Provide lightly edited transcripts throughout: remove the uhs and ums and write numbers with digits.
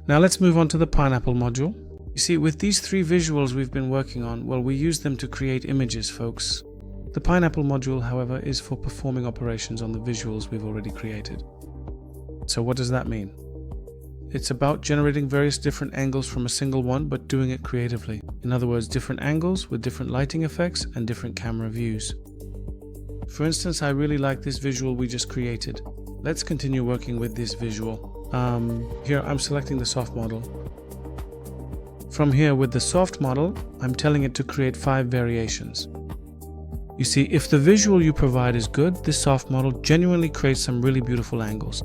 Now let's move on to the pineapple module. You see, with these three visuals we've been working on, well, we use them to create images, folks. The pineapple module, however, is for performing operations on the visuals we've already created. So what does that mean? It's about generating various different angles from a single one, but doing it creatively. In other words, different angles with different lighting effects and different camera views. For instance, I really like this visual we just created. Let's continue working with this visual. Here I'm selecting the soft model. From here, with the soft model, I'm telling it to create 5 variations. You see, if the visual you provide is good, this soft model genuinely creates some really beautiful angles.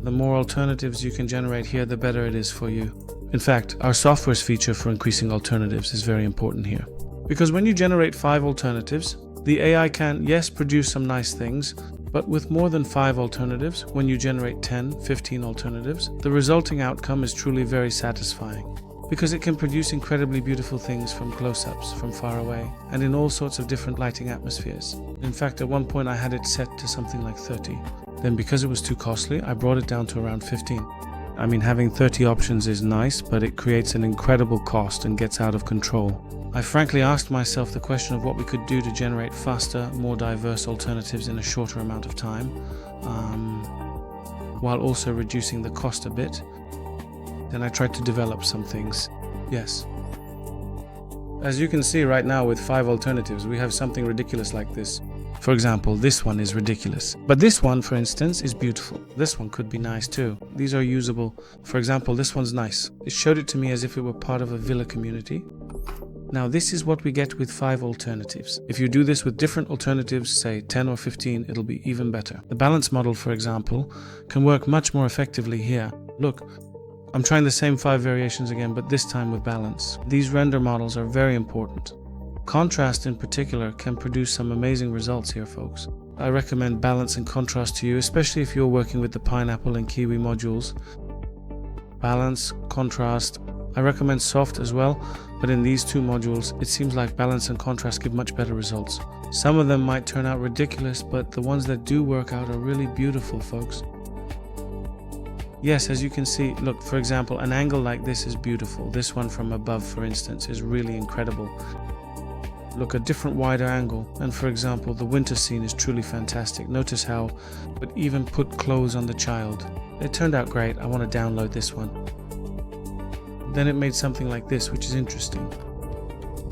The more alternatives you can generate here, the better it is for you. In fact, our software's feature for increasing alternatives is very important here. Because when you generate 5 alternatives, the AI can, yes, produce some nice things, but with more than 5 alternatives, when you generate 10, 15 alternatives, the resulting outcome is truly very satisfying. Because it can produce incredibly beautiful things from close-ups, from far away, and in all sorts of different lighting atmospheres. In fact, at one point I had it set to something like 30. Then because it was too costly, I brought it down to around 15. I mean, having 30 options is nice, but it creates an incredible cost and gets out of control. I frankly asked myself the question of what we could do to generate faster, more diverse alternatives in a shorter amount of time, while also reducing the cost a bit. Then I tried to develop some things. Yes. As you can see right now with 5 alternatives, we have something ridiculous like this. For example, this one is ridiculous. But this one, for instance, is beautiful. This one could be nice too. These are usable. For example, this one's nice. It showed it to me as if it were part of a villa community. Now this is what we get with 5 alternatives. If you do this with different alternatives, say 10 or 15, it'll be even better. The balance model, for example, can work much more effectively here. Look, I'm trying the same 5 variations again, but this time with balance. These render models are very important. Contrast in particular can produce some amazing results here, folks. I recommend balance and contrast to you, especially if you're working with the pineapple and kiwi modules. Balance, contrast. I recommend soft as well, but in these 2 modules, it seems like balance and contrast give much better results. Some of them might turn out ridiculous, but the ones that do work out are really beautiful, folks. Yes, as you can see, look, for example, an angle like this is beautiful. This one from above, for instance, is really incredible. Look, a different wider angle, and for example, the winter scene is truly fantastic. Notice how it even put clothes on the child. It turned out great. I want to download this one. Then it made something like this, which is interesting.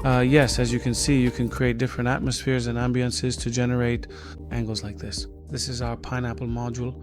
Yes, as you can see, you can create different atmospheres and ambiances to generate angles like this. This is our pineapple module.